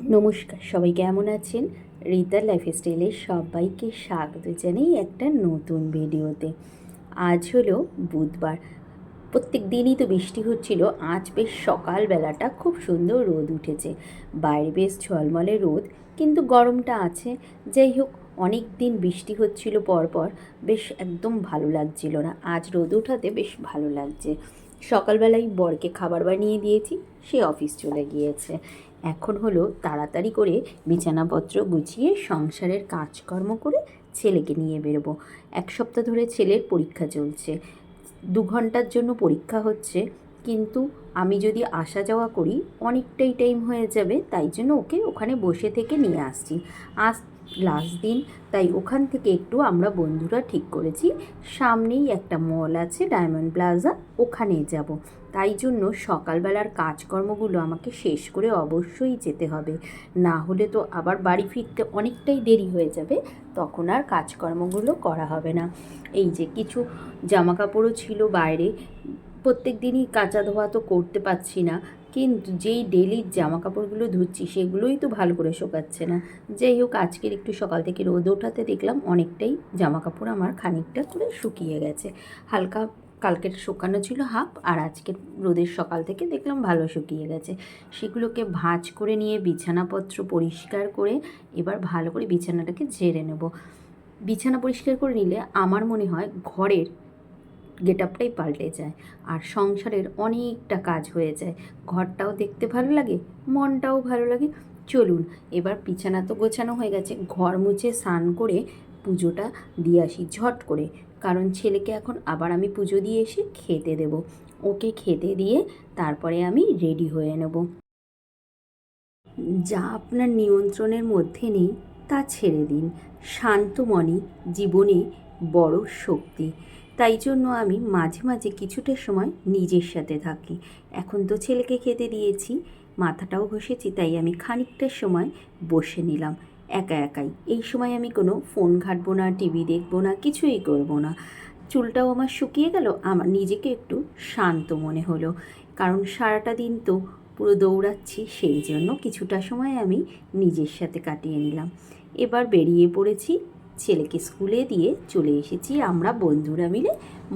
নমস্কার, সবাই কেমন আছেন? রিতার লাইফস্টাইলে সবাইকে স্বাগত জানাই একটা নতুন ভিডিওতে। আজ হলো বুধবার। প্রত্যেক দিনই তো বৃষ্টি হচ্ছিল, আজ বেশ সকালবেলাটা খুব সুন্দর রোদ উঠেছে। বাইরে বেশ ঝলমলে রোদ, কিন্তু গরমটা আছে। যাই হোক, অনেক দিন বৃষ্টি হচ্ছিল পরপর, বেশ একদম ভালো লাগছিল না। আজ রোদ ওঠাতে বেশ ভালো লাগছে। সকালবেলায় বরকে খাবার বানিয়ে দিয়েছি, সে অফিস চলে গিয়েছে। এখন হলো তাড়াতাড়ি করে বিছানাপত্র গুছিয়ে সংসারের কাজকর্ম করে ছেলেকে নিয়ে বেরোবো। এক সপ্তাহ ধরে ছেলের পরীক্ষা চলছে, 2 ঘন্টার জন্য পরীক্ষা হচ্ছে, কিন্তু আমি যদি আসা যাওয়া করি অনেকটাই টাইম হয়ে যাবে, তাই জন্য ওকে ওখানে বসে থেকে নিয়ে আসছি। আজ লাস্ট দিন, তাই ওখান থেকে একটু আমরা বন্ধুরা ঠিক করেছি সামনেই একটা মল আছে ডায়মন্ড প্লাজা, ওখানে যাব। তাই জন্য সকালবেলার কাজকর্মগুলো আমাকে শেষ করে অবশ্যই যেতে হবে, না হলে তো আবার বাড়ি ফিরতে অনেকটাই দেরি হয়ে যাবে, তখন আর কাজকর্মগুলো করা হবে না। এই যে কিছু জামা কাপড়ও ছিল বাইরে, প্রত্যেক দিনই কাচা ধোয়া তো করতে পারছি না, কিন্তু যেই ডেলি জামা কাপড়গুলো ধুচ্ছি সেগুলোই তো ভালো করে শোকাচ্ছে না। যাই হোক, আজকের একটু সকাল থেকে রোদ ওঠাতে দেখলাম অনেকটাই জামা কাপড় আমার খানিকটা করে শুকিয়ে গেছে। হালকা কালকের শুকানো ছিল হাফ, আর আজকের রোদের সকাল থেকে দেখলাম ভালো শুকিয়ে গেছে। সেগুলোকে ভাঁজ করে নিয়ে বিছানাপত্র পরিষ্কার করে এবার ভালো করে বিছানাটাকে ঝেড়ে নেব। বিছানা পরিষ্কার করে নিলে আমার মনে হয় ঘরের গেটআপটাই পাল্টে যায়, আর সংসারের অনেকটা কাজ হয়ে যায়। ঘরটাও দেখতে ভালো লাগে, মনটাও ভালো লাগে। চলুন, এবার বিছানা তো গোছানো হয়ে গেছে, ঘর মুছে স্নান করে পুজোটা দিয়ে আসি ঝট করে, কারণ ছেলেকে এখন আবার আমি পুজো দিয়ে এসে খেতে দেব। ওকে খেতে দিয়ে তারপরে আমি রেডি হয়ে নেব। যা আপনার নিয়ন্ত্রণের মধ্যে নেই তা ছেড়ে দিন। শান্ত মনই জীবনে বড় শক্তি। তাই জন্য আমি মাঝে মাঝে কিছুটা সময় নিজের সাথে থাকি। এখন তো ছেলেকে খেতে দিয়েছি, মাথাটাও ঘষেছি, তাই আমি খানিকটা সময় বসে নিলাম একা একাই। এই সময় আমি কোনো ফোন ঘাঁটবো না, টিভি দেখবো না, কিছুই করবো না। চুলটাও আমার শুকিয়ে গেল, আমার নিজেকে একটু শান্ত মনে হলো, কারণ সারাটা দিন তো পুরো দৌড়াচ্ছি, সেই জন্য কিছুটা সময় আমি নিজের সাথে কাটিয়ে নিলাম। এবার বেরিয়ে পড়েছি, ছেলেকে স্কুলে দিয়ে চলে এসেছি আমরা বন্ধুরা মিলে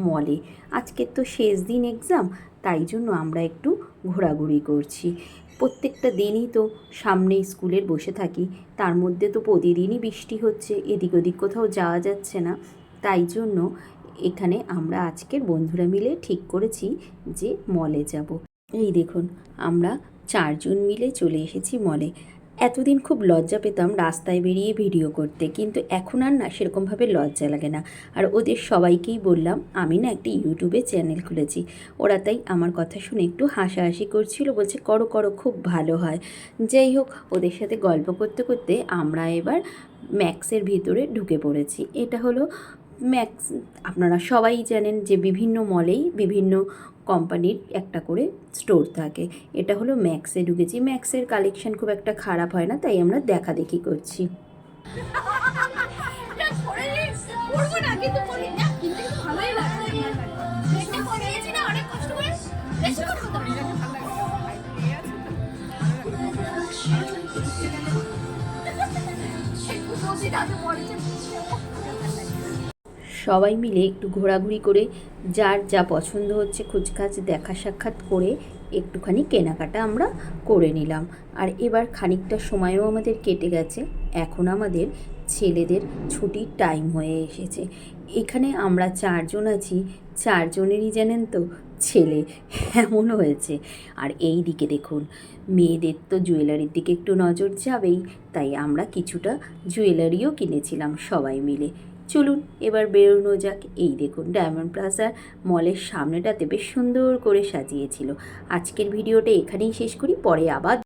মলে। আজকের তো শেষ দিন এক্সাম, তাই জন্য আমরা একটু ঘোরাঘুরি করছি। প্রত্যেকটা দিনই তো সামনে স্কুলের বসে থাকি, তার মধ্যে তো প্রতিদিনই বৃষ্টি হচ্ছে, এদিক ওদিক কোথাও যাওয়া যাচ্ছে না। তাই জন্য এখানে আমরা আজকের বন্ধুরা মিলে ঠিক করেছি যে মলে যাব। এই দেখুন, আমরা 4জন মিলে চলে এসেছি মলে। এতদিন খুব লজ্জা পেতাম রাস্তায় বেরিয়ে ভিডিও করতে, কিন্তু এখন আর না সেরকমভাবে লজ্জা লাগে না। আর ওদের সবাইকেই বললাম আমি না একটা ইউটিউবে চ্যানেল খুলেছি। ওরা তাই আমার কথা শুনে একটু হাসাহাসি করছিল, বলছে করো করো, খুব ভালো হয়। যাই হোক, ওদের সাথে গল্প করতে করতে আমরা এবার ম্যাক্সের ভিতরে ঢুকে পড়েছি। এটা হলো ম্যাক্স। আপনারা সবাই জানেন যে বিভিন্ন মলেই বিভিন্ন কোম্পানির একটা করে স্টোর থাকে। এটা হলো ম্যাক্সে ঢুকেছি। ম্যাক্সের কালেকশন খুব একটা খারাপ হয় না, তাই আমরা দেখাদেখি করছি। সবাই মিলে একটু ঘোরাঘুরি করে যার যা পছন্দ হচ্ছে খুচখাচ দেখা সাক্ষাৎ করে একটুখানি কেনাকাটা আমরা করে নিলাম। আর এবার খানিকটা সময়ও আমাদের কেটে গেছে, এখন আমাদের ছেলেদের ছুটির টাইম হয়ে এসেছে। এখানে আমরা 4জন আছি, 4জনেরই জানেন তো ছেলে, এমন হয়েছে। আর এই দিকে দেখুন, মেয়েদের তো জুয়েলারির দিকে একটু নজর যাবেই, তাই আমরা কিছুটা জুয়েলারিও কিনেছিলাম সবাই মিলে। চলুন এবার বেরোনো যাক। এই দেখুন, ডায়মন্ড প্লাজার মলের সামনেটাতে বেশ সুন্দর করে সাজিয়েছিল। আজকের ভিডিওটা এখানেই শেষ করি, পরে আবার